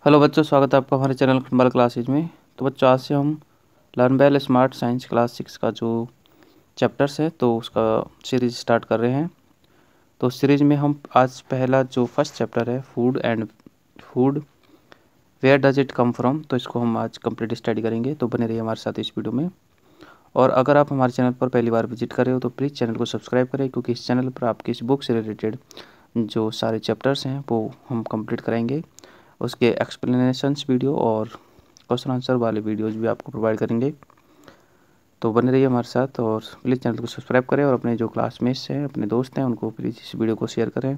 Hello बच्चों, स्वागत है आपका हमारे चैनल खंबाल क्लासेज में। तो बच्चों, आज से हम learn well smart science class 6 का जो चैप्टर्स है तो उसका सीरीज स्टार्ट कर रहे हैं। तो सीरीज में हम आज पहला जो फर्स्ट चैप्टर है food where does it come from, तो इसको हम आज कंप्लीट स्टडी करेंगे। तो बने रहिए हमारे साथ इस वीडियो में। और अगर आप हमारे चैनल पर पहली बार विजिट कर रहे हो तो प्लीज़ चैनल को सब्सक्राइब करें, क्योंकि इस चैनल पर आपकी इस बुक से रिलेटेड जो सारे चैप्टर्स हैं वो हम कंप्लीट कराएंगे। उसके एक्सप्लेनेशंस वीडियो और क्वेश्चन आंसर वाले वीडियोज़ भी आपको प्रोवाइड करेंगे। तो बने रहिए हमारे साथ और प्लीज़ चैनल को सब्सक्राइब करें और अपने जो क्लासमेट्स हैं, अपने दोस्त हैं, उनको प्लीज़ इस वीडियो को शेयर करें।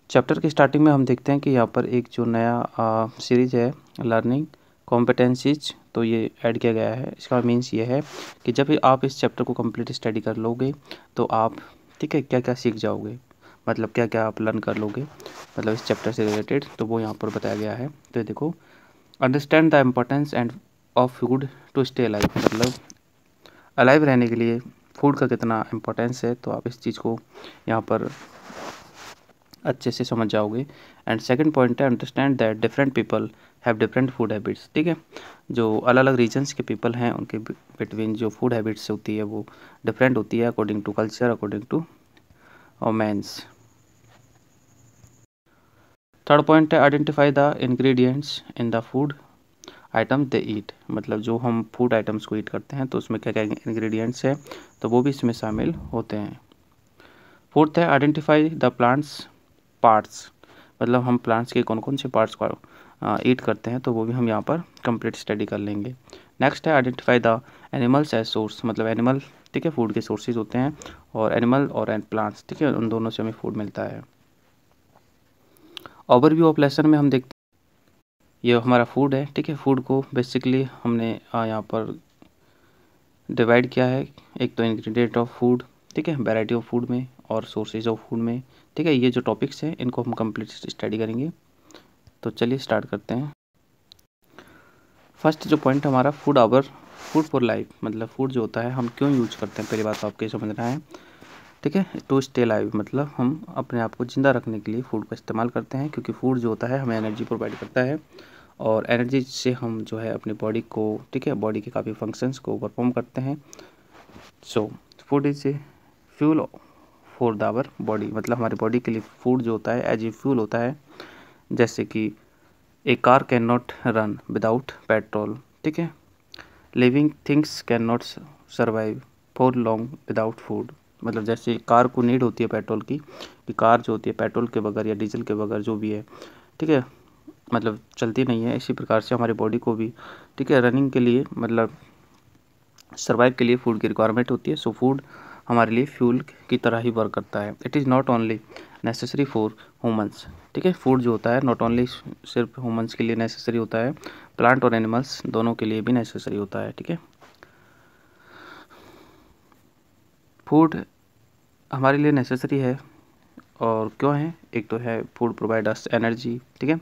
चैप्टर की स्टार्टिंग में हम देखते हैं कि यहाँ पर एक जो नया सीरीज़ है लर्निंग कॉम्पिटेंसीज, तो ये ऐड किया गया है। इसका मीन्स ये है कि जब भी आप इस चैप्टर को कंप्लीट स्टडी कर लोगे तो आप ठीक है क्या क्या सीख जाओगे, मतलब क्या क्या आप लर्न कर लोगे, मतलब इस चैप्टर से रिलेटेड, तो वो यहाँ पर बताया गया है। तो ये देखो, understand the importance and of food to stay alive, मतलब अलाइव रहने के लिए फूड का कितना इम्पोर्टेंस है, तो आप इस चीज़ को यहाँ पर अच्छे से समझ जाओगे। एंड सेकंड पॉइंट है understand that different people have different food habits. ठीक है, जो अलग अलग रीजन्स के पीपल हैं उनके बिटवीन जो फूड हैबिट्स होती है वो डिफरेंट होती है according to culture, according to men's. Third point है identify the ingredients in the food item they eat, मतलब जो हम फूड आइटम्स को ईट करते हैं तो उसमें क्या क्या इंग्रेडिएंट्स है तो वो भी इसमें शामिल होते हैं। फोर्थ है आइडेंटिफाई द प्लांट्स पार्ट्स, मतलब हम प्लांट्स के कौन कौन से पार्ट्स को ईट करते हैं तो वो भी हम यहाँ पर कंप्लीट स्टडी कर लेंगे। नेक्स्ट है identify the animals as source, मतलब एनिमल ठीक है फूड के सोर्सेज होते हैं, और एनिमल और प्लांट्स ठीक है उन दोनों से हमें फूड मिलता है। ओवरव्यू ऑफ लेसन में हम देखते हैं ये हमारा फूड है। ठीक है, फूड को बेसिकली हमने यहाँ पर डिवाइड किया है, एक तो इंग्रेडिएंट ऑफ फूड, ठीक है, वैरायटी ऑफ फूड में, और सोर्सेज ऑफ फूड में। ठीक है, ये जो टॉपिक्स हैं इनको हम कंप्लीट स्टडी करेंगे। तो चलिए स्टार्ट करते हैं। फर्स्ट जो पॉइंट हमारा फूड फॉर लाइफ, मतलब फूड जो होता है हम क्यों यूज करते हैं, पहली बात तो आपको ये समझना है। ठीक है, टू स्टे लाइव, मतलब हम अपने आप को ज़िंदा रखने के लिए फूड का इस्तेमाल करते हैं, क्योंकि फूड जो होता है हमें एनर्जी प्रोवाइड करता है, और एनर्जी से हम जो है अपनी बॉडी को ठीक है बॉडी के काफ़ी फंक्शंस को परफॉर्म करते हैं। So food is a fuel for the our body, मतलब हमारी बॉडी के लिए फूड जो होता है एज ए फ्यूल होता है। जैसे कि a car can not run without petrol, ठीक है, living things can not survive for long without food, मतलब जैसे कार को नीड होती है पेट्रोल की, कि कार जो होती है पेट्रोल के बगैर या डीजल के बगैर जो भी है ठीक है मतलब चलती नहीं है, इसी प्रकार से हमारी बॉडी को भी ठीक है रनिंग के लिए मतलब सर्वाइव के लिए फूड की रिक्वायरमेंट होती है। सो फूड हमारे लिए फ्यूल की तरह ही वर्क करता है। It is not only necessary for humans, ठीक है, फूड जो होता है नॉट ओनली सिर्फ ह्यूमंस के लिए नेसेसरी होता है, प्लांट और एनिमल्स दोनों के लिए भी नेसेसरी होता है। ठीक है, फूड हमारे लिए नेसेसरी है और क्यों है, एक तो है फूड प्रोवाइड अस एनर्जी, ठीक है,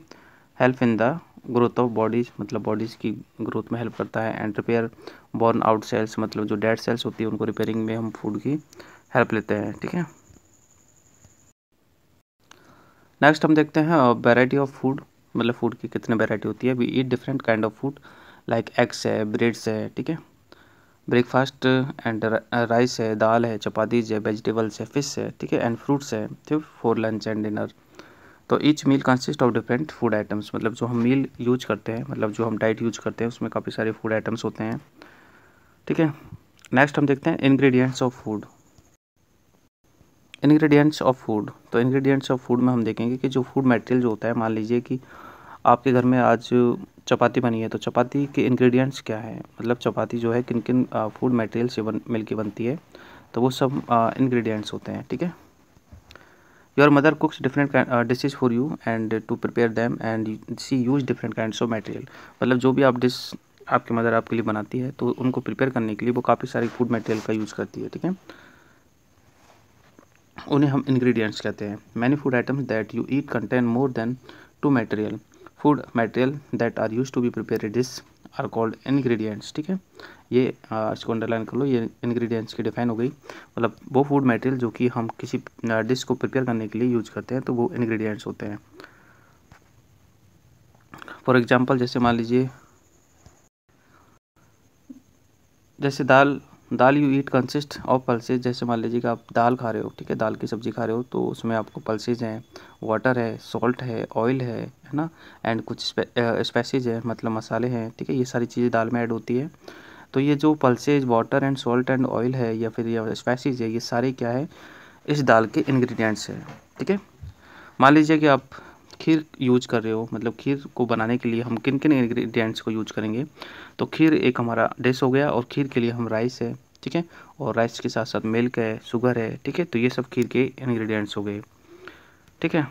help in the growth of bodies, मतलब बॉडीज़ की ग्रोथ में हेल्प करता है, and repair born out sales, मतलब जो डेड सेल्स होती है उनको रिपेयरिंग में हम फूड की हेल्प लेते हैं। ठीक है, नेक्स्ट हम देखते हैं वैरायटी ऑफ फूड, मतलब फूड की कितने वैरायटी होती है। We eat different kind of food like eggs है, ब्रेड्स है, ठीक है, ब्रेकफास्ट एंड राइस है, दाल है, चपातीज है, वेजिटेबल्स है, फिश है, ठीक है, एंड फ्रूट्स है, ठीक, फॉर लंच एंड डिनर। तो each meal consist of different food items, मतलब जो हम मील यूज करते हैं, मतलब जो हम डाइट यूज करते हैं उसमें काफ़ी सारे फूड आइटम्स होते हैं। ठीक है, नेक्स्ट हम देखते हैं ingredients of food. Ingredients of food, तो इंग्रेडिएंट्स ऑफ फूड में हम देखेंगे कि जो फूड मटेरियल जो होता है, मान लीजिए कि आपके घर में आज चपाती बनी है तो चपाती के इंग्रेडिएंट्स क्या है, मतलब चपाती जो है किन किन फूड मटेरियल से मिल के बनती है, तो वो सब इंग्रेडिएंट्स होते हैं। ठीक है, your mother cooks different dishes for you and to prepare them and she use different kinds of material, मतलब जो भी आप डिश आपकी मदर आपके लिए बनाती है तो उनको प्रिपेयर करने के लिए वो काफ़ी सारी फूड मटेरियल का यूज़ करती है। ठीक है, उन्हें हम इंग्रेडिएंट्स कहते हैं। Many food items that you eat contain more than two material, food material that are use to be prepare dish are called ingredients. ठीक है, ये इसको अंडरलाइन कर लो, ये इंग्रेडिएंट्स की डिफाइन हो गई, मतलब वो फूड मटेरियल जो कि हम किसी डिश को प्रिपेयर करने के लिए यूज करते हैं तो वो इंग्रेडिएंट्स होते हैं। फॉर एग्जांपल जैसे मान लीजिए, जैसे dal you eat consist of pulses. जैसे मान लीजिए कि आप दाल खा रहे हो, ठीक है, दाल की सब्ज़ी खा रहे हो, तो उसमें आपको पल्सेज हैं, वाटर है, सॉल्ट है, ऑयल है ना, एंड कुछ स्पाइसेज है, मतलब मसाले हैं, ठीक है, ये सारी चीज़ें दाल में ऐड होती है। तो ये जो pulses, water and salt and oil है या फिर ये स्पाइसेज है, ये सारे क्या है, इस दाल के इंग्रेडिएंट्स है, ठीक है। मान लीजिए कि आप खीर यूज कर रहे हो, मतलब खीर को बनाने के लिए हम किन किन इंग्रेडिएंट्स को यूज करेंगे। तो खीर एक हमारा डिश हो गया, और खीर के लिए हम राइस है, ठीक है, और राइस के साथ साथ मिल्क है, शुगर है, ठीक है, तो ये सब खीर के इंग्रेडिएंट्स हो गए, ठीक है।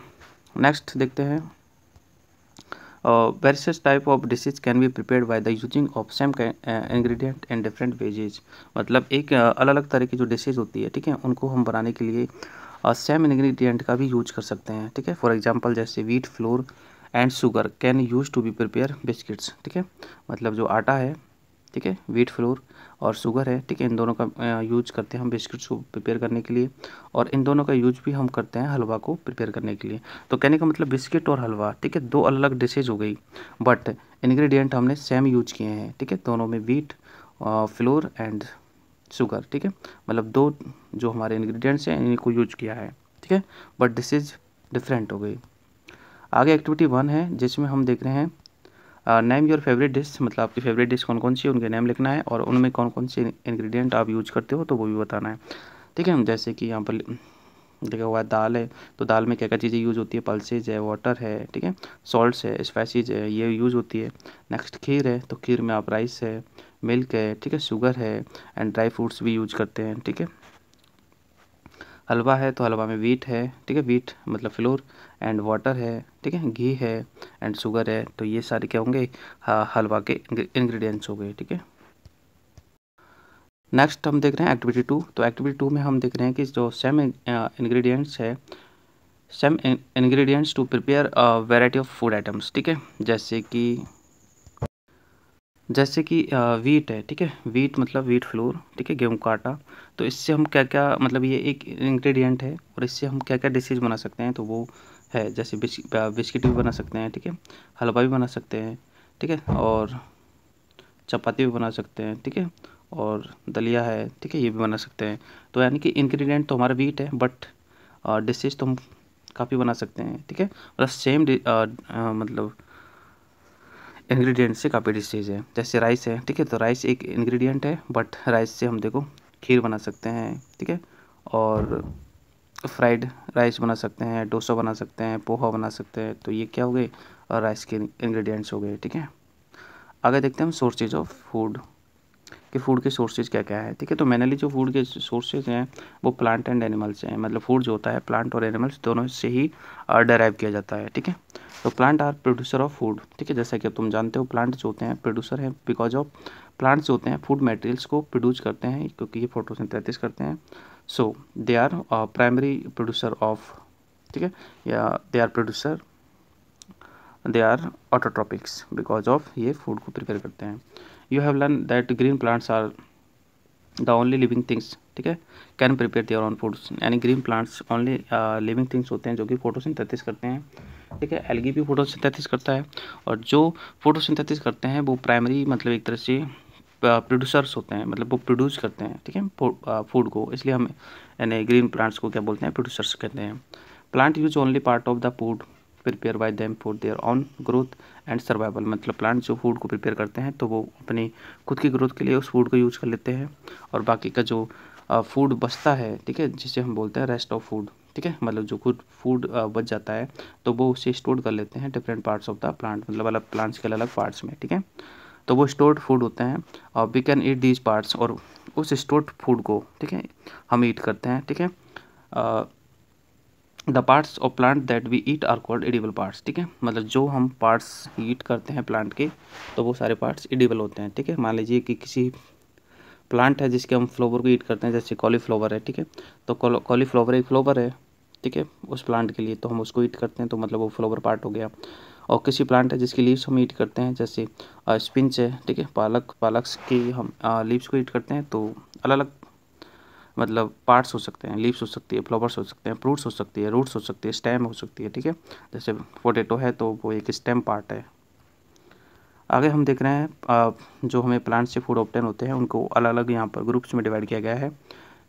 नेक्स्ट देखते हैं, various type of dishes can be prepared by the using of same ingredient and different ways. मतलब एक अलग अलग तरह की जो डिशेज होती है, ठीक है, उनको हम बनाने के लिए सेम इंग्रेडिएंट का भी यूज कर सकते हैं, ठीक है। फॉर एग्जांपल जैसे wheat flour and sugar can use to be prepare biscuits, ठीक है, मतलब जो आटा है, ठीक है, व्हीट फ्लोर और शुगर है, ठीक है, इन दोनों का यूज करते हैं हम बिस्किट्स को प्रिपेयर करने के लिए, और इन दोनों का यूज भी हम करते हैं हलवा को प्रिपेयर करने के लिए। तो कहने का मतलब बिस्किट और हलवा, ठीक है, दो अलग अलग डिशेज हो गई, बट इंग्रेडिएंट हमने सेम यूज किए हैं, ठीक है, दोनों में व्हीट फ्लोर एंड शुगर, ठीक है, मतलब दो जो हमारे इंग्रेडिएंट्स हैं इनको यूज किया है, ठीक है, बट दिस इज डिफरेंट हो गई। आगे एक्टिविटी 1 है, जिसमें हम देख रहे हैं नेम योर फेवरेट डिश, मतलब आपकी फेवरेट डिश कौन कौन सी है, उनके नेम लिखना है, और उनमें कौन कौन से इंग्रेडिएंट आप यूज करते हो तो वो भी बताना है, ठीक है। जैसे कि यहाँ पर लिखा हुआ है दाल है, तो दाल में क्या क्या चीज़ें यूज होती है, पल्सेज है, वाटर है, ठीक है, सॉल्ट्स है, स्पाइसेज है, ये यूज होती है। नेक्स्ट खीर है, तो खीर में आप राइस है, मिल्क है, ठीक है, शुगर है, एंड ड्राई फ्रूट्स भी यूज करते हैं, ठीक है। हलवा है, तो हलवा में व्हीट है, ठीक है, व्हीट मतलब फ्लोर, एंड वाटर है, ठीक है, घी है, एंड शुगर है, तो ये सारे क्या होंगे, हलवा के इंग्रेडिएंट्स हो गए, ठीक है। नेक्स्ट हम देख रहे हैं एक्टिविटी 2। तो एक्टिविटी 2 में हम देख रहे हैं कि जो सेम इंग्रेडिएंट्स है, same ingredients to prepare variety of food items, ठीक है। जैसे कि व्हीट है, ठीक है, व्हीट मतलब व्हीट फ्लोर, ठीक है, गेहूं का आटा, तो इससे हम क्या क्या, मतलब ये एक इंग्रेडिएंट है, और इससे हम क्या क्या डिशेज बना सकते हैं, तो वो है जैसे बिस्किट भी बना सकते हैं, ठीक है, हलवा भी बना सकते हैं, ठीक है, और चपाती भी बना सकते हैं, ठीक है, और दलिया है, ठीक है, ये भी बना सकते हैं। तो यानी कि इंग्रेडिएंट तो हमारा व्हीट है, बट डिशेज तो हम काफ़ी बना सकते हैं, ठीक है, और सेम मतलब इंग्रेडिएंट से काफ़ी डिशेज है। जैसे राइस है, ठीक है, तो राइस एक इंग्रेडिएंट है, बट राइस से हम देखो खीर बना सकते हैं, ठीक है, और फ्राइड राइस बना सकते हैं, डोसा बना सकते हैं, पोहा बना सकते हैं, तो ये क्या हो गए, और राइस के इंग्रेडिएंट्स हो गए, ठीक है। आगे देखते हैं हम सोर्सेज ऑफ फूड, कि फूड के सोर्सेज क्या क्या है, ठीक है। तो मेनली जो फूड के सोर्सेज हैं वो प्लांट एंड एनिमल्स हैं, मतलब फूड जो होता है प्लांट और एनिमल्स दोनों से ही डराइव किया जाता है, ठीक है। तो plant are producer of food, ठीक है, जैसा कि तुम जानते हो प्लांट जो होते हैं प्रोड्यूसर हैं, बिकॉज ऑफ प्लांट्स जो होते हैं फूड मटेरियल्स को प्रोड्यूस करते हैं, क्योंकि ये फोटोसिंथेसिस करते हैं, so they are primary producer of, ठीक है, या they are autotrophics, because of ये फूड को प्रिपेयर करते हैं। You have learn that green plants are the only living things, ठीक है, can prepare their own foods, यानी green plants only living things होते हैं जो कि फोटोसिंथेसिस करते हैं, ठीक है। एल्गी भी फोटोसिंथेसिस करता है, और जो फोटोसिंथेसिस करते हैं वो प्राइमरी मतलब एक तरह से प्रोड्यूसर्स होते हैं, मतलब वो प्रोड्यूस करते हैं, ठीक है, फूड को, इसलिए हम यानी ग्रीन प्लांट्स को क्या बोलते हैं, प्रोड्यूसर्स कहते हैं। Plant use only part of the food prepare by them for their on growth and survival, मतलब प्लांट जो फूड को प्रिपेयर करते हैं तो वो अपनी खुद की ग्रोथ के लिए उस फूड को यूज कर लेते हैं, और बाकी का जो फूड बचता है, ठीक है, जिसे हम बोलते हैं रेस्ट ऑफ फूड, ठीक है, मतलब जो खुद फूड बच जाता है तो वो उसे स्टोर कर लेते हैं different parts of the plant, मतलब अलग प्लांट्स के अलग अलग पार्ट्स में, ठीक है, तो वो स्टोर्ड फूड होते हैं, और we can eat these parts, और उस स्टोर्ड फूड को, ठीक है, हम ईट करते हैं, ठीक है। The parts of plant that we eat are called edible parts, ठीक है, मतलब जो हम पार्ट्स ईट करते हैं प्लांट के तो वो सारे पार्ट्स एडिबल होते हैं, ठीक है। मान लीजिए कि किसी प्लांट है जिसके हम फ्लावर को ईट करते हैं, जैसे कॉलीफ्लावर है, ठीक है, तो कॉलीफ्लावर एक फ्लावर है, ठीक है, उस प्लांट के लिए, तो हम उसको ईट करते हैं, तो मतलब वो फ्लावर पार्ट हो गया। और किसी प्लांट है जिसकी लीव्स हम ईट करते हैं, जैसे स्पिंच है, ठीक है, पालक की हम लीव्स को ईट करते हैं, तो अलग अलग मतलब पार्ट्स हो सकते हैं, लीव्स हो सकती है, फ्लावर्स हो सकते हैं, फ्रूट्स हो सकती है, रूट्स हो सकती है, स्टेम हो सकती है, ठीक है। जैसे पोटैटो है तो वो एक स्टेम पार्ट है, आगे हम देख रहे हैं जो हमें प्लांट से फूड ऑब्टेन होते हैं उनको अलग अलग यहाँ पर ग्रुप्स में डिवाइड किया गया है,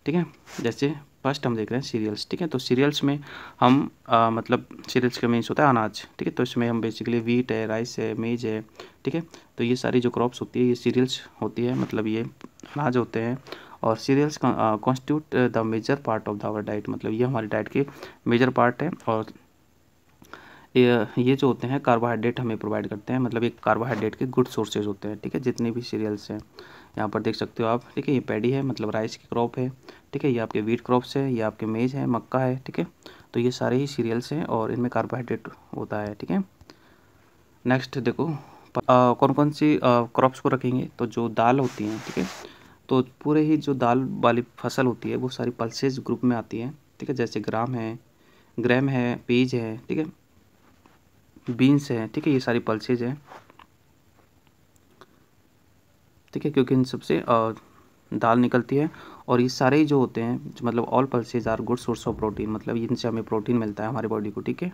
ठीक है। जैसे फर्स्ट हम देख रहे हैं सीरियल्स, ठीक है। तो सीरियल्स में हम मतलब सीरियल्स का मीन्स होता है अनाज, ठीक है। तो इसमें हम बेसिकली वीट है, राइस है, मेज है, ठीक है। तो ये सारी जो क्रॉप्स होती है ये सीरियल्स होती है, मतलब ये अनाज होते हैं। और cereals constitute the major part of the our diet, मतलब ये हमारी डाइट के मेजर पार्ट है। और ये जो होते हैं कार्बोहाइड्रेट हमें प्रोवाइड करते हैं, मतलब एक कार्बोहाइड्रेट के गुड सोर्सेज होते हैं, ठीक है। जितने भी सीरियल्स हैं यहाँ पर देख सकते हो आप, ठीक है। ये पैडी है, मतलब राइस की क्रॉप है, ठीक है। ये आपके वीट क्रॉप्स है, ये आपके मेज है, मक्का है, ठीक है। तो ये सारे ही सीरियल्स हैं और इनमें कार्बोहाइड्रेट होता है, ठीक है। नेक्स्ट देखो कौन कौन सी क्रॉप्स को रखेंगे, तो जो दाल होती हैं, ठीक है। तो पूरे ही जो दाल वाली फसल होती है वो सारी पल्सेस ग्रुप में आती है, ठीक है। जैसे ग्राम है, पीज है, ठीक है, बीन्स है, ठीक है। ये सारी पल्सेज हैं, ठीक है, क्योंकि इन सबसे दाल निकलती है। और ये सारे ही जो होते हैं मतलब all pulses are good source of protein, मतलब इनसे हमें प्रोटीन मिलता है हमारी बॉडी को, ठीक है।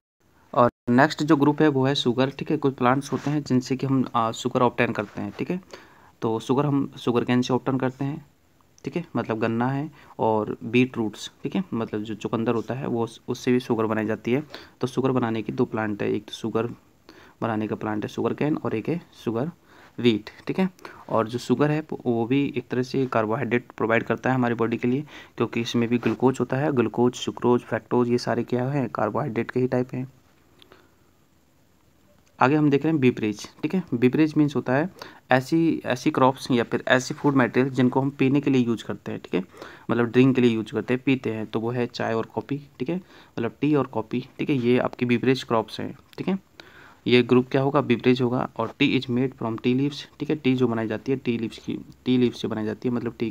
और नेक्स्ट जो ग्रुप है वो है शुगर, ठीक है। कुछ प्लांट्स होते हैं जिनसे कि हम शुगर ऑब्टेन करते हैं, ठीक है। तो शुगर हम शुगर कैन से ऑब्टेन करते हैं, ठीक है, मतलब गन्ना है। और बीट रूट्स, ठीक है, मतलब जो चुकंदर होता है वो उससे भी शुगर बनाई जाती है। तो शुगर बनाने की दो प्लांट है, एक तो शुगर बनाने का प्लांट है शुगर कैन और एक है शुगर वीट, ठीक है। और जो शुगर है वो भी एक तरह से कार्बोहाइड्रेट प्रोवाइड करता है हमारी बॉडी के लिए, क्योंकि इसमें भी ग्लूकोज होता है। ग्लूकोज, सुक्रोज, फैक्टोज, ये सारे क्या हैं, कार्बोहाइड्रेट के ही टाइप हैं। आगे हम देख रहे हैं बीवरेज, ठीक है। बीवरेज मीन्स होता है ऐसी क्रॉप्स या फिर ऐसी फूड मटेरियल जिनको हम पीने के लिए यूज करते हैं, ठीक है, मतलब ड्रिंक के लिए यूज करते हैं, पीते हैं। तो वो है चाय और कॉफ़ी, ठीक है, मतलब टी और कॉफ़ी, ठीक है। ये आपकी बीवरेज क्रॉप्स हैं, ठीक है। ये ग्रुप क्या होगा, बीवरेज होगा। और T is made from tea leaves, ठीक है। टी जो बनाई जाती है टी लीव्स से बनाई जाती है, मतलब टी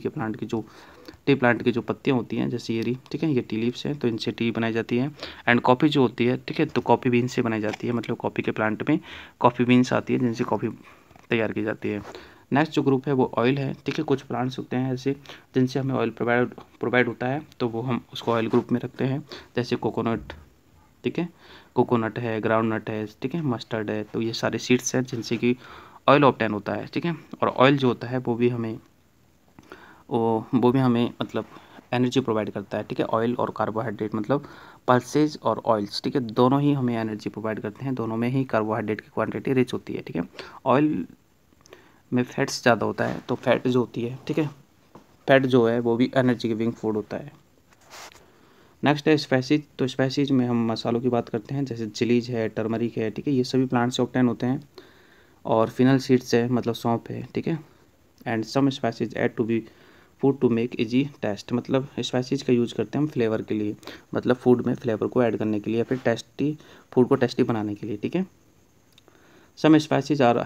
प्लांट की जो पत्तियाँ होती हैं जैसे ये रही, ठीक है, ये टी लीव्स हैं, तो इनसे टी बनाई जाती है। एंड कॉफ़ी जो होती है, ठीक है, तो कॉफ़ी बीन से बनाई जाती है, मतलब कॉफ़ी के प्लांट में कॉफ़ी बीन्स आती है जिनसे कॉफ़ी तैयार की जाती है। नेक्स्ट जो ग्रुप है वो ऑयल है, ठीक है। कुछ प्लांट्स होते हैं ऐसे जिनसे हमें ऑयल प्रोवाइड होता है, तो वो हम उसको ऑयल ग्रुप में रखते हैं। जैसे कोकोनट, ठीक है, कोकोनट है, ग्राउंड नट है, ठीक है, मस्टर्ड है। तो ये सारे सीड्स हैं जिनसे कि ऑयल ऑब्टेन होता है, ठीक है। और ऑयल जो होता है वो भी हमें मतलब एनर्जी प्रोवाइड करता है, ठीक है। ऑयल और कार्बोहाइड्रेट मतलब पल्सेज और ऑयल्स, ठीक है, दोनों ही हमें एनर्जी प्रोवाइड करते हैं। दोनों में ही कार्बोहाइड्रेट की क्वांटिटी रिच होती है, ठीक है। ऑयल में फैट्स ज़्यादा होता है, तो फैट जो होती है, ठीक है, फैट जो है वो भी एनर्जी गिविंग फूड होता है। नेक्स्ट है स्पाइसीज। तो स्पाइसीज में हम मसालों की बात करते हैं, जैसे चिलीज है, टर्मरिक है, ठीक है, ये सभी प्लांट से ऑब्टेन होते हैं। और फिनल सीड्स है, मतलब सौंफ है, ठीक है। And some spices add to be food to make easy taste, मतलब स्पाइसीज का यूज करते हैं हम फ्लेवर के लिए, मतलब फूड में फ्लेवर को ऐड करने के लिए या फिर फूड को टेस्टी बनाने के लिए, ठीक है। Some spices are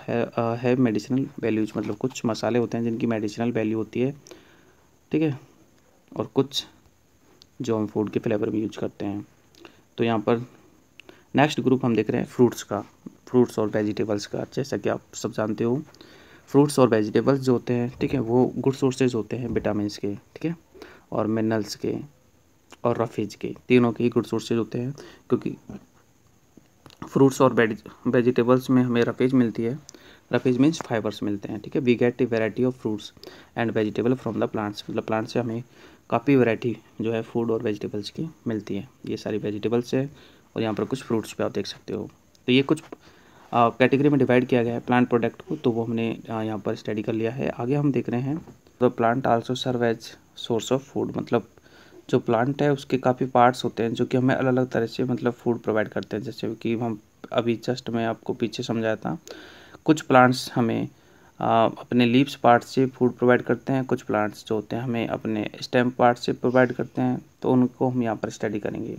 have medicinal values, मतलब कुछ मसाले होते हैं जिनकी मेडिसिनल वैल्यू होती है, ठीक है। और कुछ जो हम फूड के फ्लेवर में यूज करते हैं। तो यहाँ पर नेक्स्ट ग्रुप हम देख रहे हैं फ्रूट्स और वेजिटेबल्स का। जैसा कि आप सब जानते हो फ्रूट्स और वेजिटेबल्स जो होते हैं, ठीक है, वो गुड सोर्सेज होते हैं विटामिन्स के, ठीक है, और मिनरल्स के और रफेज के, तीनों के ही गुड सोर्सेज होते हैं। क्योंकि फ्रूट्स और वेजिटेबल्स में हमें रफेज मिलती है, रफेज मीन्स फाइबर्स मिलते हैं, ठीक है। We get a variety of fruits and vegetable from the plants, मतलब प्लांट से हमें काफ़ी वैरायटी जो है फूड और वेजिटेबल्स की मिलती है। ये सारी वेजिटेबल्स है और यहाँ पर कुछ फ्रूट्स पे आप देख सकते हो। तो ये कुछ कैटेगरी में डिवाइड किया गया है प्लांट प्रोडक्ट को, तो वो हमने यहाँ पर स्टडी कर लिया है। आगे हम देख रहे हैं तो plant also serve as source of food, मतलब जो प्लांट है उसके काफ़ी पार्ट्स होते हैं जो कि हमें अलग अलग तरह से मतलब फूड प्रोवाइड करते हैं। जैसे कि हम अभी जस्ट मैं आपको पीछे समझाया था, कुछ प्लांट्स हमें अपने लीव्स पार्ट से फूड प्रोवाइड करते हैं, कुछ प्लांट्स जो होते हैं हमें अपने स्टेम पार्ट से प्रोवाइड करते हैं, तो उनको हम यहाँ पर स्टडी करेंगे।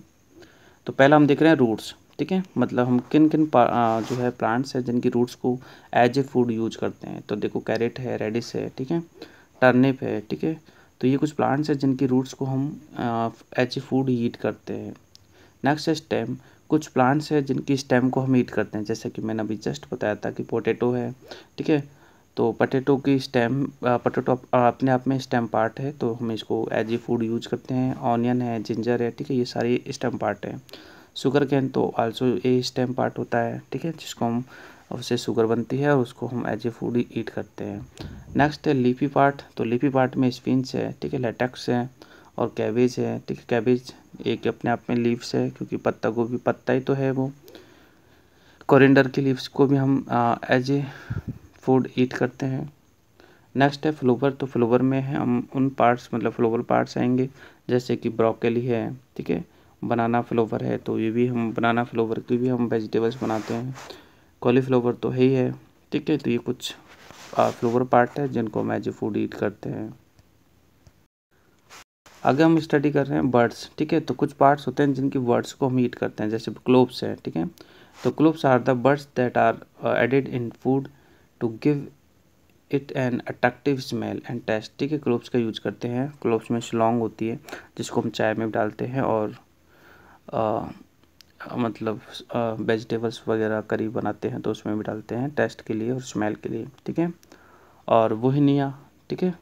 तो पहला हम देख रहे हैं रूट्स, ठीक है, मतलब हम किन किन जो है प्लांट्स हैं जिनकी रूट्स को एज ए फूड यूज करते हैं। तो देखो कैरेट है, रेडिस है, ठीक है, टर्निप है, ठीक है। तो ये कुछ प्लांट्स हैं जिनकी रूट्स को हम एज ए फूड ईट करते हैं। नेक्स्ट है स्टेम। कुछ प्लांट्स हैं जिनकी स्टेम को हम ईट करते हैं, जैसे कि मैंने अभी जस्ट बताया था कि पोटैटो है, ठीक है। तो पोटैटो की स्टेम, पोटैटो अपने आप में स्टेम पार्ट है, तो हम इसको एज ए फूड यूज करते हैं। ऑनियन है, जिंजर है, ठीक है, ये सारी स्टेम पार्ट है। शुगर कैन तो आल्सो ए स्टेम पार्ट होता है, ठीक है, जिसको हम उससे शुगर बनती है और उसको हम एज ए फूड ईट करते हैं। नेक्स्ट है लीफी पार्ट। तो लीफी पार्ट में स्पिनच है, ठीक है, लेटेक्स है और कैबेज है, ठीक है। कैबेज एक अपने आप में लीव्स है क्योंकि पत्ता गोभी पत्ता ही तो है वो। कोरिएंडर की लीव्स को भी हम एज ए फूड ईट करते हैं। नेक्स्ट है फ्लोवर। तो फ्लोवर में है हम उन पार्ट्स मतलब फ्लोवर पार्ट्स आएंगे जैसे कि ब्रोकली है, ठीक है, बनाना फ्लोवर है, तो ये भी हम बनाना फ्लोवर की भी हम वेजिटेबल्स बनाते हैं। कॉलीफ्लावर तो है ही है, ठीक है। तो ये कुछ फ्लोवर पार्ट है जिनको हम एज ए फूड ईट करते हैं। आगे हम स्टडी कर रहे हैं बर्ड्स, ठीक है। तो कुछ पार्ट्स होते हैं जिनकी वर्ड्स को हम ईट करते हैं, जैसे क्लोव्स है, ठीक है। तो cloves are the birds that are added in food to give it an attractive smell and taste, ठीक है। क्लोव्स का यूज करते हैं। क्लोव्स में लौंग होती है जिसको हम चाय में डालते हैं और मतलब वेजिटेबल्स वगैरह करी बनाते हैं तो उसमें भी डालते हैं टेस्ट के लिए और स्मेल के लिए, ठीक है। और वोहिनिया, ठीक है,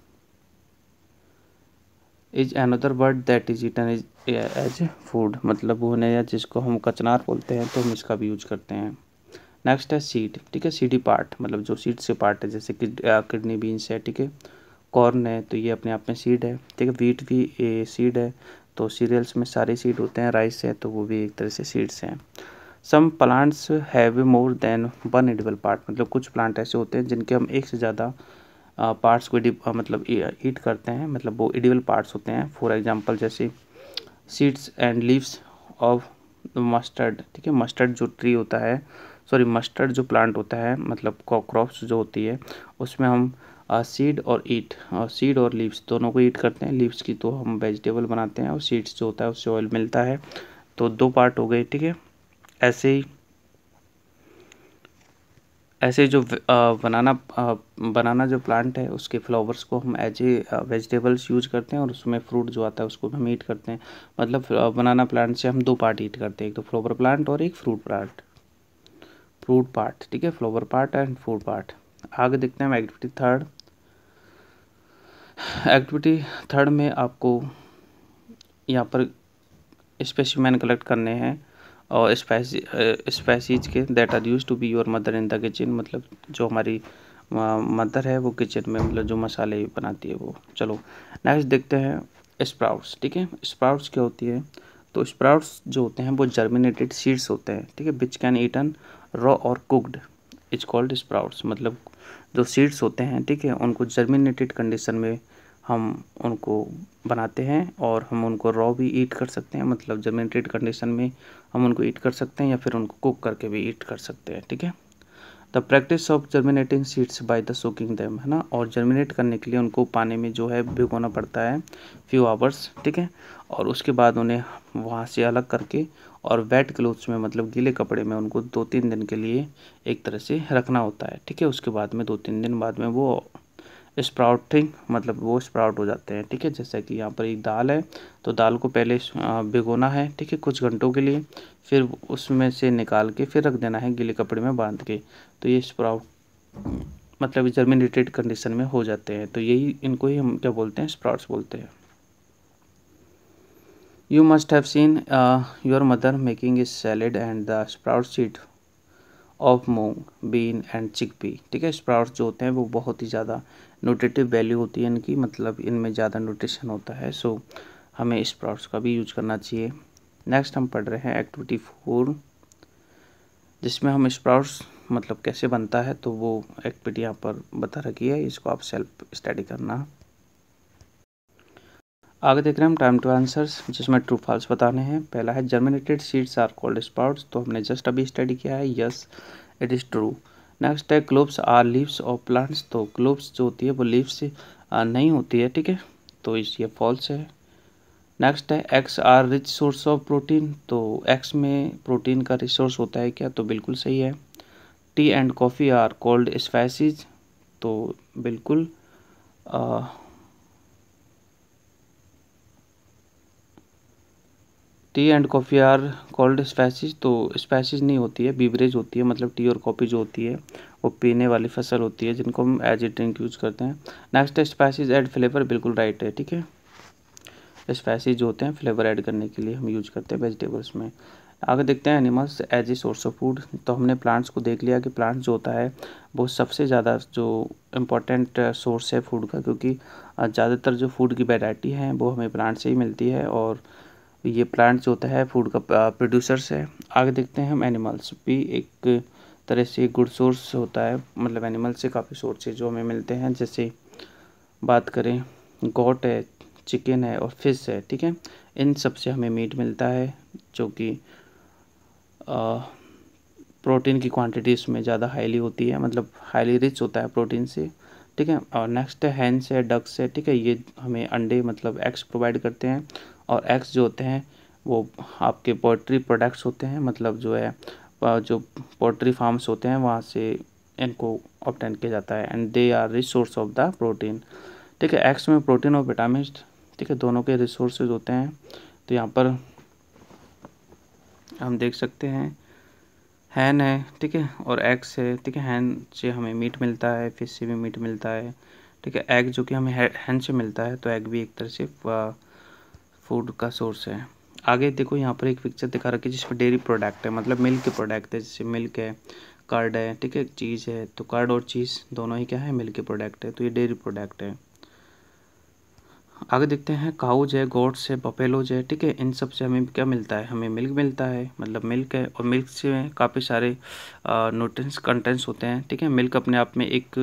is another bird that is eaten as food, मतलब वोहिनिया जिसको हम कचनार बोलते हैं तो हम इसका भी यूज करते हैं। नेक्स्ट है सीड, ठीक है। सीडी पार्ट मतलब जो सीड से पार्ट है, जैसे कि किडनी बीन्स है, ठीक है। कॉर्न है तो ये अपने आप में सीड है, ठीक है। व्हीट भी सीड है, तो सीरियल्स में सारे सीड होते हैं। राइस है तो वो भी एक तरह से सीड्स हैं। Some plants have more than one edible part, मतलब कुछ प्लांट ऐसे होते हैं जिनके हम एक से ज़्यादा पार्ट्स को मतलब ईट करते हैं, मतलब वो एडिबल पार्ट्स होते हैं। फॉर एग्जांपल जैसे seeds and leaves of mustard, ठीक है। मस्टर्ड जो ट्री होता है, सॉरी मस्टर्ड जो प्लांट होता है, मतलब क्रॉप्स जो होती है, उसमें हम सीड और सीड और लीव्स दोनों को ईट करते हैं। लीव्स की तो हम वेजिटेबल बनाते हैं और सीड्स जो होता है उससे ऑयल मिलता है, तो दो पार्ट हो गए, ठीक है। ऐसे जो बनाना जो प्लांट है उसके फ्लावर्स को हम एज ए वेजिटेबल्स यूज करते हैं और उसमें फ्रूट जो आता है उसको हम ईट करते हैं। मतलब बनाना प्लांट से हम दो पार्ट ईट करते हैं, एक तो फ्लावर प्लांट और एक फ्रूट पार्ट, ठीक है। Flower part and fruit part. आगे देखते हैं एक्टिविटी थर्ड में आपको यहाँ पर स्पेसिमेन कलेक्ट करने हैं और स्पाइसीज के that are use to be your mother in the kitchen, मतलब जो हमारी मदर है वो किचन में मतलब जो मसाले बनाती है वो। चलो नेक्स्ट देखते हैं स्प्राउट्स, ठीक है। स्प्राउट्स क्या होती है? तो स्प्राउट्स जो होते हैं वो जर्मिनेटेड सीड्स होते हैं, ठीक है, विच कैन ईटन रॉ और कुकड इज कॉल्ड स्प्राउट्स। मतलब जो सीड्स होते हैं, ठीक है, उनको जर्मिनेटेड कंडीशन में हम उनको बनाते हैं और हम उनको रॉ भी ईट कर सकते हैं, मतलब जर्मिनेटेड कंडीशन में हम उनको ईट कर सकते हैं या फिर उनको कुक करके भी ईट कर सकते हैं, ठीक है। The practice of germinating seeds by the soaking them, है ना, और जर्मिनेट करने के लिए उनको पानी में जो है भिगोना पड़ता है फ्यू आवर्स, ठीक है। और उसके बाद उन्हें वहाँ से अलग करके और वेट क्लोथ्स में मतलब गीले कपड़े में उनको 2-3 दिन के लिए एक तरह से रखना होता है, ठीक है। उसके बाद में 2-3 दिन बाद में वो स्प्राउटिंग मतलब वो स्प्राउट हो जाते हैं, ठीक है। जैसे कि यहाँ पर एक दाल है तो दाल को पहले भिगोना है, ठीक है, कुछ घंटों के लिए, फिर उसमें से निकाल के फिर रख देना है गीले कपड़े में बांध के, तो ये स्प्राउट मतलब जर्मिनेटेड कंडीशन में हो जाते हैं। तो यही इनको ही हम क्या बोलते हैं? स्प्राउट्स बोलते हैं। You must have seen your mother making a salad and the sprout seed of moong, bean and chickpea, ठीक है। स्प्राउट्स जो होते हैं वो बहुत ही ज़्यादा न्यूट्रिटिव वैल्यू होती है इनकी, मतलब इनमें ज़्यादा न्यूट्रिशन होता है, सो हमें स्प्राउट्स का भी यूज करना चाहिए। नेक्स्ट हम पढ़ रहे हैं एक्टिविटी 4, जिसमें हम स्प्राउट्स मतलब कैसे बनता है तो वो एक्टिविटी यहाँ पर बता रखी है, इसको आप सेल्फ स्टडी करना। आगे देख रहे हैं हम टाइम टू आंसर्स, जिसमें ट्रू फॉल्स बताने हैं। पहला है germinated seeds are called sprouts, तो हमने जस्ट अभी स्टडी किया है, yes it is true. Next है cloves are leaves of plants, तो क्लोव्स जो होती है वो लीव्स से नहीं होती है, ठीक है, तो ये फॉल्स है। नेक्स्ट है eggs are rich source of protein, तो एग्स में प्रोटीन का रिसोर्स होता है क्या? तो बिल्कुल सही है। Tea and coffee are called spices, तो बिल्कुल tea and coffee are called spices, तो स्पाइसीज नहीं होती है, बीवरेज होती है, मतलब टी और कॉफ़ी जो होती है वो पीने वाली फसल होती है जिनको हम एज ए ड्रिंक यूज़ करते हैं। नेक्स्ट है स्पाइसीज एड फ्लेवर, बिल्कुल राइट है, ठीक है। स्पाइसीज जो होते हैं फ्लेवर ऐड करने के लिए हम यूज करते हैं वेजिटेबल्स में। आगे देखते हैं animals as a source of food. तो हमने प्लांट्स को देख लिया कि प्लांट्स जो होता है वो सबसे ज़्यादा जो इम्पोर्टेंट सोर्स है फूड का, क्योंकि ज़्यादातर जो फूड की वैरायटी है वो हमें प्लांट से ही मिलती है और ये प्लांट जो होता है फूड का प्रोड्यूसर्स है। आगे देखते हैं हम एनिमल्स भी एक तरह से गुड सोर्स होता है, मतलब एनिमल से काफ़ी सोर्सेज जो हमें मिलते हैं। जैसे बात करें गोट है, चिकन है और फिश है, ठीक है। इन सब से हमें मीट मिलता है जो कि प्रोटीन की क्वांटिटी इसमें ज़्यादा हाईली होती है, मतलब हाईली रिच होता है प्रोटीन से, ठीक है। और नेक्स्ट है हैंस है, डक्स है, ठीक है। ये हमें अंडे मतलब एग्स प्रोवाइड करते हैं और एग्स जो होते हैं वो आपके पोल्ट्री प्रोडक्ट्स होते हैं, मतलब जो है जो पोल्ट्री फार्म्स होते हैं वहाँ से इनको ऑब्टेन किया जाता है and they are resource of the protein, ठीक है। एग्स में प्रोटीन और विटामिन, ठीक है, दोनों के रिसोर्सेज होते हैं। तो यहाँ पर हम देख सकते हैं हैन है, ठीक है, और एग्स है, ठीक है। हैन से हमें मीट मिलता है, फिश से भी मीट मिलता है, ठीक है। एग जो कि हमें हैन से मिलता है, तो एग भी एक तरह से फूड का सोर्स है। आगे देखो यहाँ पर एक पिक्चर दिखा रखी है जिसमें डेयरी प्रोडक्ट है, मतलब मिल्क के प्रोडक्ट है, जैसे मिल्क है, कर्ड है, ठीक है, चीज़ है। तो कर्ड और चीज़ दोनों ही क्या है, मिल्क के प्रोडक्ट है, तो ये डेयरी प्रोडक्ट है। आगे देखते हैं काउज है, गोट्स है, बफेलोज है, ठीक है। इन सब से हमें क्या मिलता है, हमें मिल्क मिलता है, मतलब मिल्क है, और मिल्क से काफ़ी सारे न्यूट्रिएंट्स कंटेंट्स होते हैं, ठीक है। मिल्क अपने आप में एक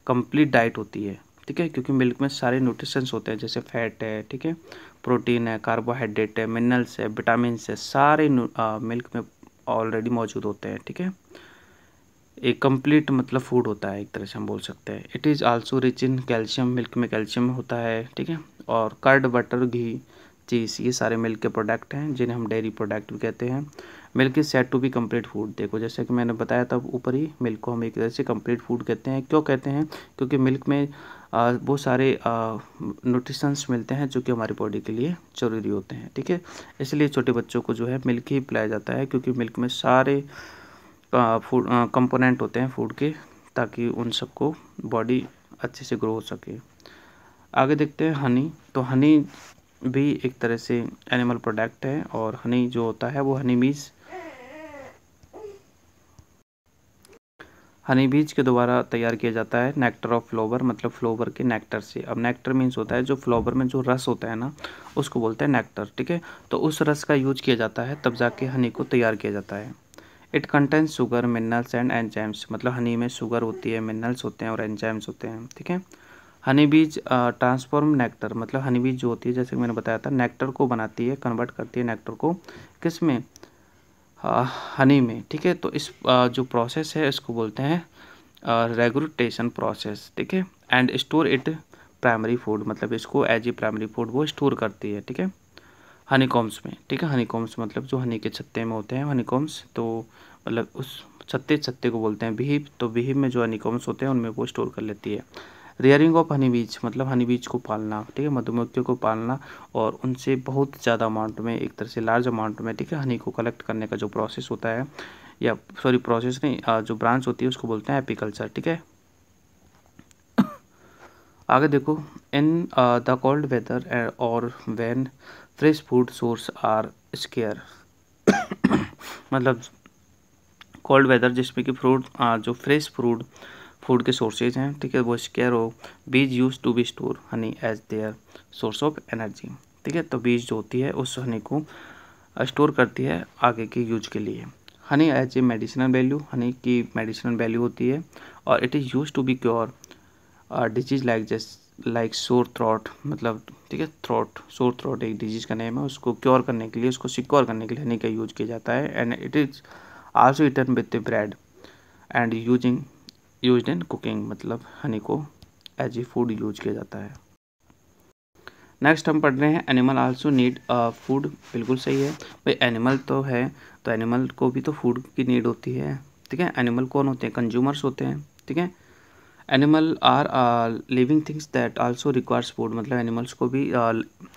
कंप्लीट डाइट होती है, ठीक है, क्योंकि मिल्क में सारे न्यूट्रिशंस होते हैं, जैसे फैट है, ठीक है, प्रोटीन है, कार्बोहाइड्रेट है, मिनरल्स है, विटामिन है, सारे मिल्क में ऑलरेडी मौजूद होते हैं, ठीक है। एक कंप्लीट मतलब फूड होता है, एक तरह से हम बोल सकते हैं। It is also rich in calcium, milk में कैल्शियम होता है, ठीक है। और कर्ड, बटर, घी, चीज़, ये सारे मिल्क के प्रोडक्ट हैं जिन्हें हम डेयरी प्रोडक्ट भी कहते हैं। Milk is said to be complete food. देखो जैसे कि मैंने बताया था ऊपर ही, मिल्क को हम एक तरह से कंप्लीट फूड कहते हैं। क्यों कहते हैं, क्योंकि मिल्क में बहुत सारे न्यूट्रिशंस मिलते हैं जो कि हमारी बॉडी के लिए ज़रूरी होते हैं, ठीक है। इसलिए छोटे बच्चों को जो है मिल्क ही पिलाया जाता है, क्योंकि मिल्क में सारे फूड कंपोनेंट होते हैं फूड के, ताकि उन सबको बॉडी अच्छे से ग्रो हो सके। आगे देखते हैं हनी। तो हनी भी एक तरह से एनिमल प्रोडक्ट है, और हनी जो होता है वो हनी बीज के द्वारा तैयार किया जाता है। नेक्टर ऑफ फ्लावर, मतलब फ्लावर के नेक्टर से। अब नेक्टर मीन्स होता है जो फ्लावर में जो रस होता है ना, उसको बोलते हैं नेक्टर, ठीक है। तो उस रस का यूज किया जाता है, तब जाके हनी को तैयार किया जाता है। It contains sugar, minerals and enzymes, मतलब हनी में शुगर होती है, मिनरल्स होते हैं और एंजाइम्स होते हैं, ठीक है। हनी बीज ट्रांसफॉर्म नेक्टर, मतलब हनी बीज जो होती है, जैसे मैंने बताया था, नेक्टर को बनाती है, कन्वर्ट करती है नेक्टर को, किस में, हनी में, ठीक है। तो इस जो प्रोसेस है इसको बोलते हैं रेगुलेटेशन प्रोसेस, ठीक है। And store it primary food, मतलब इसको एज ए प्राइमरी फूड वो स्टोर करती है, ठीक है, हनीकॉम्स में, ठीक है। हनीकॉम्स मतलब जो हनी के छत्ते में होते हैं हनीकॉम्स, तो मतलब उस छत्ते को बोलते हैं बीहिव। तो बीहिव में जो हनीकॉम्स होते हैं उनमें वो स्टोर कर लेती है। रेयरिंग ऑफ हनी बीज, मतलब हनी बीज को पालना, ठीक है, मधुमक्खियों को पालना और उनसे बहुत ज़्यादा अमाउंट में, एक तरह से लार्ज अमाउंट में, ठीक है, हनी को कलेक्ट करने का जो प्रोसेस होता है, या सॉरी प्रोसेस नहीं, जो ब्रांच होती है उसको बोलते हैं एपीकल्चर, ठीक है। आगे देखो, इन द कोल्ड वेदर और when fresh food source are scarce, मतलब कोल्ड वेदर जिसमें कि फ्रूट जो फ्रेश फूड के सोर्सेज हैं, ठीक है, वो स्केयर हो, bees use to be store honey as their source of energy, ठीक है। तो बीज जो होती है उस हनी को स्टोर करती है आगे के यूज के लिए। Honey as a medicinal value, honey की मेडिसिनल वैल्यू होती है, और it is use to be cure disease like sore throat, मतलब ठीक है, सोर थ्रोट एक डिजीज़ का नेम है, उसको क्योर करने के लिए, उसको सिक्योर करने के लिए हनी का यूज किया जाता है। And it is also eaten with bread and used in cooking, मतलब हनी को एज ए फूड यूज किया जाता है। नेक्स्ट हम पढ़ रहे हैं एनिमल आल्सो नीड फूड। बिल्कुल सही है भाई, एनिमल तो है तो एनिमल को भी तो फूड की नीड होती है, ठीक है। एनिमल कौन होते हैं, कंज्यूमर्स होते हैं, ठीक है। Animal are living things that also requires food, मतलब एनिमल्स को भी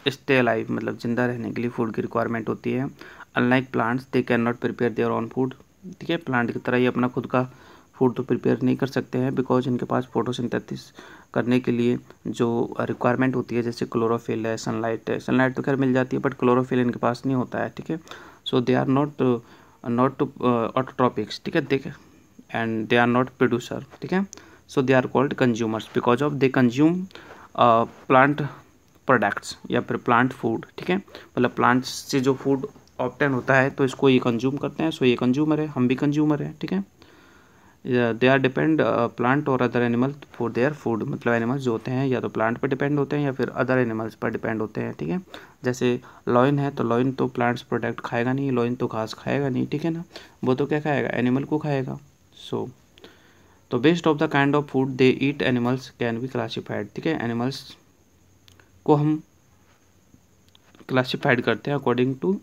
स्टे अलाइव, मतलब जिंदा रहने के लिए फूड की रिक्वायरमेंट होती है। Unlike plants they can not prepare their own food, ठीक है। प्लांट की तरह ही अपना खुद का फूड तो प्रिपेयर नहीं कर सकते हैं, बिकॉज इनके पास फोटोसिंथेसिस करने के लिए जो रिक्वायरमेंट होती है, जैसे क्लोरोफिल है, सनलाइट है, सनलाइट तो खैर मिल जाती है बट क्लोरोफिल इनके पास नहीं होता है, ठीक है। सो दे आर नॉट ऑटोट्रॉपिक्स, ठीक है, देख, and they are not producer, ठीक है। So they are called consumers because of they consume plant products या फिर प्लांट फूड, ठीक है, मतलब प्लांट्स से जो फूड ऑब्टेन होता है तो इसको ये कंज्यूम करते हैं, सो ये कंज्यूमर है, हम भी कंज्यूमर है, ठीक है। दे आर डिपेंड प्लांट और other animal for their food, मतलब एनिमल्स जो होते हैं या तो प्लांट पर डिपेंड होते हैं या फिर अदर एनिमल्स पर डिपेंड होते हैं, ठीक है। जैसे लॉयन है तो लॉयन तो प्लांट्स प्रोडक्ट खाएगा नहीं, लॉयन तो घास खाएगा नहीं, ठीक है ना, वो तो क्या खाएगा, एनिमल को खाएगा। सो तो based of the kind of food they eat animals can be classified, ठीक है, एनिमल्स को हम क्लासिफाइड करते हैं अकॉर्डिंग टू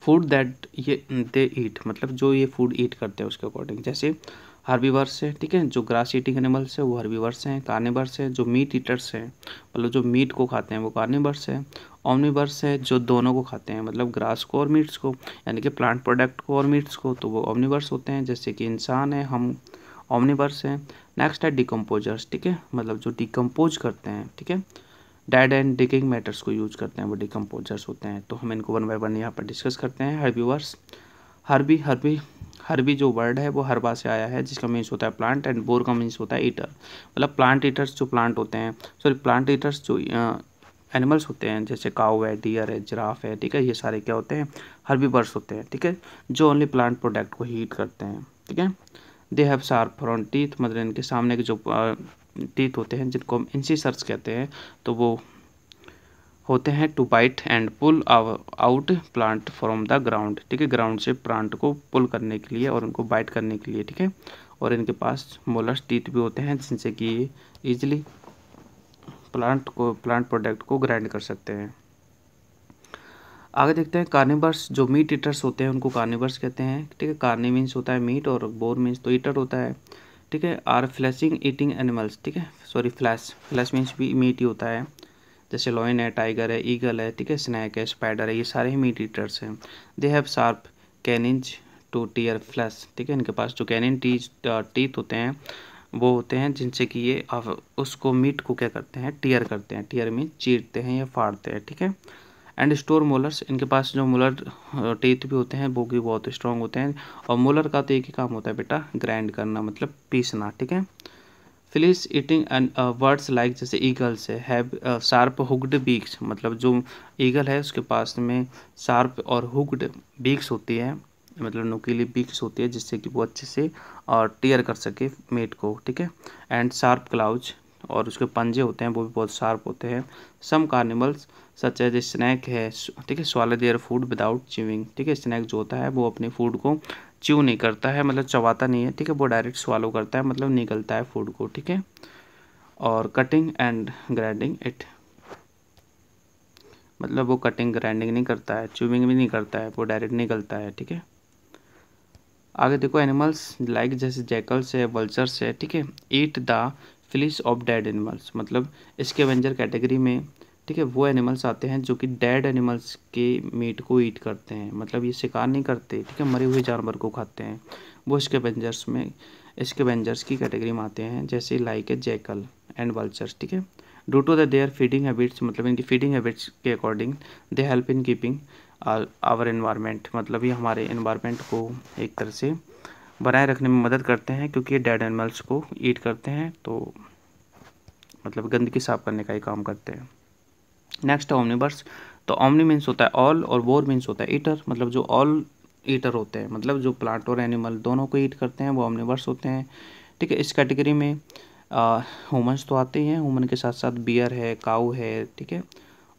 फूड दैट ये दे ईट, मतलब जो ये फूड ईट करते हैं उसके अकॉर्डिंग। जैसे हार्बीवर्स है, ठीक है, जो ग्रास ईटिंग एनिमल्स है वो हार्बीवर्स हैं। कार्निवर्स है, जो मीट ईटर्स हैं, मतलब जो मीट को खाते हैं वो कार्निवर्स है। ओमनिवर्स है, जो दोनों को खाते हैं, मतलब ग्रास को और मीट्स को, यानी कि प्लांट प्रोडक्ट को और मीट्स को, तो वो ओमनिवर्स होते हैं, जैसे कि इंसान है, हम ओमनिवर्स हैं। नेक्स्ट है डिकम्पोजर्स, ठीक है, मतलब जो डिकम्पोज करते हैं, ठीक है, डेड एंड डिकिंग मैटर्स को यूज करते हैं, वो डिकम्पोजर्स होते हैं। तो हम इनको वन बाय वन यहाँ पर डिस्कस करते हैं। हर्बीवर्स, हर्बी हर्बी हर्बी जो वर्ड है वो हर्बा से आया है, जिसका मीन्स होता है प्लांट, एंड बोर का मीन्स होता है ईटर, मतलब प्लांट ईटर्स जो प्लांट होते हैं, सॉरी प्लांट ईटर्स जो एनिमल्स होते हैं, जैसे काऊ है, डियर है, जिराफ है, ठीक है, ये सारे क्या होते हैं, हर्बीवर्स होते हैं, ठीक है, जो ओनली प्लांट प्रोडक्ट को हीट करते हैं, ठीक है। दे हैव शार्प फ्रंट टीथ, मतलब इनके सामने के जो टीथ होते हैं जिनको हम इंसिसर्स कहते हैं, तो वो होते हैं to bite and pull out plant from the ground, ठीक है, ग्राउंड से प्लांट को पुल करने के लिए और उनको बाइट करने के लिए, ठीक है। और इनके पास मोलर्स टीथ भी होते हैं जिनसे कि ये ईजिली प्लांट प्रोडक्ट को ग्राइंड कर सकते हैं। आगे देखते हैं कार्निवर्स, जो मीट ईटर्स होते हैं उनको कार्निवर्स कहते हैं, ठीक है। कार्नी मीन्स होता है मीट और बोर मीन्स तो ईटर होता है, ठीक है। आर फ्लैशिंग ईटिंग एनिमल्स, ठीक है, सॉरी फ्लैश मीन्स भी मीट ही होता है, जैसे लॉयन है, टाइगर है, ईगल है, ठीक है, स्नैक है, स्पाइडर है, ये सारे ही मीट ईटर्स हैं। They have sharp canines to tear flesh, ठीक है, इनके पास जो कैनिन टीथ होते हैं वो होते हैं जिनसे कि ये उसको मीट को क्या करते हैं, टीयर करते हैं, टीयर में चीरते हैं या फाड़ते हैं, ठीक है। एंड स्टोर मोलर्स, इनके पास जो मोलर टीथ भी होते हैं वो भी बहुत स्ट्रॉन्ग होते हैं, और मोलर का तो एक ही काम होता है बेटा, ग्राइंड करना, मतलब पीसना, ठीक है। Phyllis eating and words like जैसे ईगल्स है, हैव शार्प हुक्ड बीक्स, मतलब जो ईगल है उसके पास में शार्प और हुक्ड बीक्स होती है, मतलब नुकीली बीक्स होती है जिससे कि वो अच्छे से टीयर कर सके मीट को, ठीक है। एंड शार्प क्लाउज, और उसके पंजे होते हैं वो भी बहुत शार्प होते हैं। सम कार्निवल्स सच एज स्नैक है, ठीक है, swallow their food without chewing, ठीक है, स्नैक जो होता है वो अपने फूड को च्यू नहीं करता है, मतलब चबाता नहीं है, ठीक है, वो डायरेक्ट स्वालो करता है, मतलब निगलता है फूड को, ठीक है। और कटिंग एंड ग्राइंडिंग इट, मतलब वो कटिंग ग्राइंडिंग नहीं करता है, च्यूइंग भी नहीं करता है, वो डायरेक्ट निगलता है, ठीक है। आगे देखो एनिमल्स लाइक जैसे जैकल्स है, वल्चर्स है, ठीक है, eat the फ्लिश of dead animals, मतलब इसके वेंजर कैटेगरी में, ठीक है, वो एनिमल्स आते हैं जो कि डेड एनिमल्स के मीट को ईट करते हैं, मतलब ये शिकार नहीं करते, ठीक है, मरे हुए जानवर को खाते हैं, वो इसके वेंजर्स की कैटेगरी में आते हैं, जैसे like a jackal and vultures, ठीक है। Due to the their feeding habits, मतलब इनकी फीडिंग हैबिट्स के according they help in keeping our environment, मतलब ये हमारे एनवायरनमेंट को एक तरह से बनाए रखने में मदद करते हैं, क्योंकि ये डेड एनिमल्स को ईट करते हैं, तो मतलब गंदगी साफ करने का ही काम करते हैं। नेक्स्ट है ओमनिवर्स, तो ओमनी मीन्स होता है ऑल और वोर मीन्स होता है ईटर, मतलब जो ऑल ईटर होते हैं, मतलब जो प्लांट और एनिमल दोनों को ईट करते हैं वो ओमनिवर्स होते हैं, ठीक है। इस कैटेगरी में ह्यूमंस तो आते ही हैं, ह्यूमन के साथ साथ बियर है, काऊ है, ठीक है,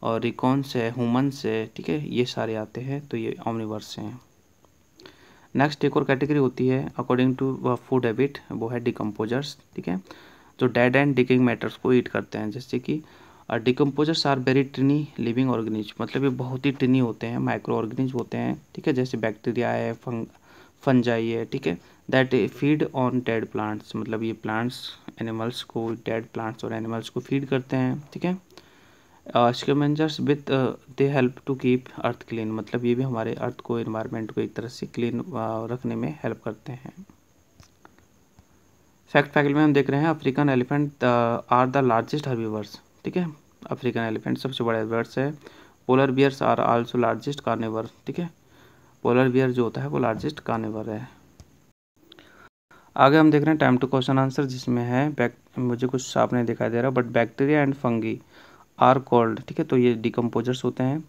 और रिकॉन्स है, ह्यूमंस है, ठीक है, ये सारे आते हैं, तो ये ओमनिवर्स हैं। नेक्स्ट एक और कैटेगरी होती है अकॉर्डिंग टू फूड हैबिट, वो है डिकम्पोजर्स, ठीक है, जो डेड एंड डिकिंग मैटर्स को ईट करते हैं, जैसे कि decomposers are very tiny living organism, मतलब ये बहुत ही टिनी होते हैं, माइक्रो ऑर्गेनिज्म होते हैं, ठीक है, जैसे बैक्टीरिया है, फंजाई है, ठीक है, that feed on dead plants, मतलब ये प्लांट्स एनिमल्स को, डेड प्लांट्स और एनिमल्स को फीड करते हैं, ठीक है। Scavengers with they help to keep earth clean, मतलब ये भी हमारे अर्थ को, इन्वायरमेंट को एक तरह से क्लीन रखने में हेल्प करते हैं। फैक्ट में हम देख रहे हैं African elephant are the largest herbivores, ठीक है, अफ्रीकन एलिफेंट सबसे बड़े बर्ड्स है, polar bears are also largest carnivore, ठीक है, पोलर बियर जो होता है वो लार्जेस्ट कार्निवर है। आगे हम देख रहे हैं टाइम टू क्वेश्चन आंसर, जिसमें है मुझे कुछ साफ नहीं दिखाई दे रहा, but bacteria and fungi are called, ठीक है, तो ये डिकम्पोजर्स होते हैं।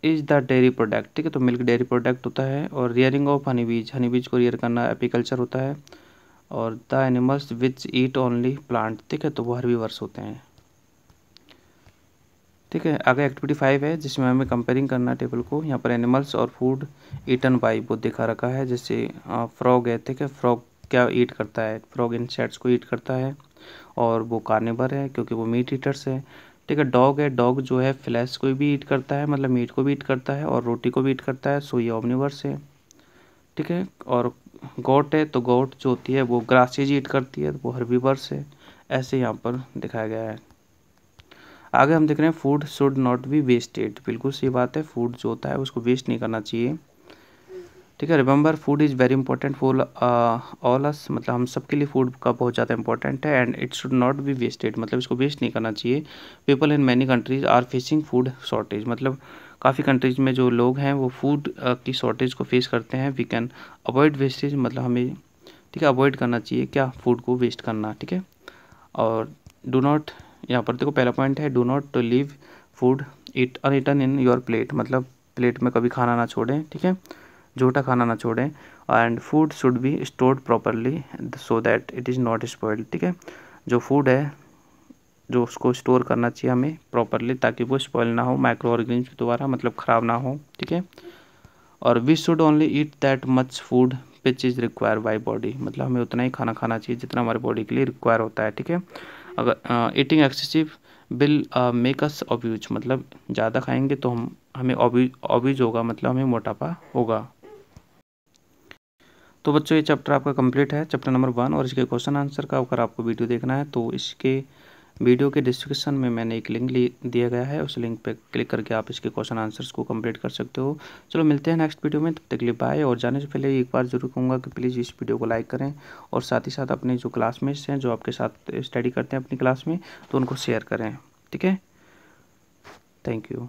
इज द डेयरी प्रोडक्ट, ठीक है, तो मिल्क डेयरी प्रोडक्ट होता है। और रियरिंग ऑफ हनी बीज को रियर करना एपीकल्चर होता है। और the animals which eat only plant, ठीक है, तो वो हर्बीवर्स होते हैं, ठीक है। आगे एक्टिविटी 5 है, जिसमें हमें कंपेयरिंग करना टेबल को। यहाँ पर एनिमल्स और फूड ईटन बाई वो दिखा रखा है। जैसे फ्रॉग है, ठीक है, फ्रॉग क्या ईट करता है, फ्रॉग इंसेक्ट्स को ईट करता है और वो कार्निवर है क्योंकि वो मीट ईटर्स है, ठीक है। डॉग है, डॉग जो है फ्लैश को भी ईट करता है, मतलब मीट को भी ईट करता है और रोटी को भी ईट करता है, सो ये ओमनिवर्स है, ठीक है। और गोट है, तो गोट जो होती है वो ग्रासेज ईट करती है, तो वो हर्बीवर्स है, ऐसे यहाँ पर दिखाया गया है। आगे हम देख रहे हैं food should not be wasted, बिल्कुल सही बात है, फूड जो होता है उसको वेस्ट नहीं करना चाहिए, ठीक है। Remember food is very important for all us, मतलब हम सबके लिए फूड का बहुत ज़्यादा इंपॉर्टेंट है। And it should not be wasted, मतलब इसको वेस्ट नहीं करना चाहिए। People in many countries are facing food shortage, मतलब काफ़ी कंट्रीज में जो लोग हैं वो फूड की शॉर्टेज को फेस करते हैं। वी कैन अवॉइड वेस्टेज, मतलब हमें, ठीक है, अवॉइड करना चाहिए क्या, फूड को वेस्ट करना, ठीक है। और डू नॉट, यहाँ पर देखो पहला पॉइंट है do not to leave food it uneaten in your plate, मतलब प्लेट में कभी खाना ना छोड़ें, ठीक है, झूठा खाना ना छोड़ें। And food should be stored properly so that it is not spoiled, ठीक है, जो फूड है जो उसको स्टोर करना चाहिए हमें प्रॉपरली ताकि वो स्पॉइल ना हो माइक्रो ऑर्गेनिज्म द्वारा, मतलब ख़राब ना हो, ठीक है। और we should only eat that much food which is require by body, मतलब हमें उतना ही खाना खाना चाहिए जितना हमारे बॉडी के लिए रिक्वायर होता है, ठीक है। अगर eating excessive will make us obese, मतलब ज़्यादा खाएंगे तो हमें ऑब्यूज होगा, मतलब हमें मोटापा होगा। तो बच्चों ये चैप्टर आपका कंप्लीट है, चैप्टर नंबर 1, और इसके क्वेश्चन आंसर का अगर आपको वीडियो देखना है तो इसके वीडियो के डिस्क्रिप्शन में मैंने एक लिंक दिया गया है, उस लिंक पे क्लिक करके आप इसके क्वेश्चन आंसर्स को कंप्लीट कर सकते हो। चलो मिलते हैं नेक्स्ट वीडियो में, तब तक के लिए बाय। और जाने से पहले एक बार जरूर कहूँगा कि प्लीज़ इस वीडियो को लाइक करें और साथ ही साथ अपने जो क्लासमेट्स हैं जो आपके साथ स्टडी करते हैं अपनी क्लास में, तो उनको शेयर करें, ठीक है। Thank you.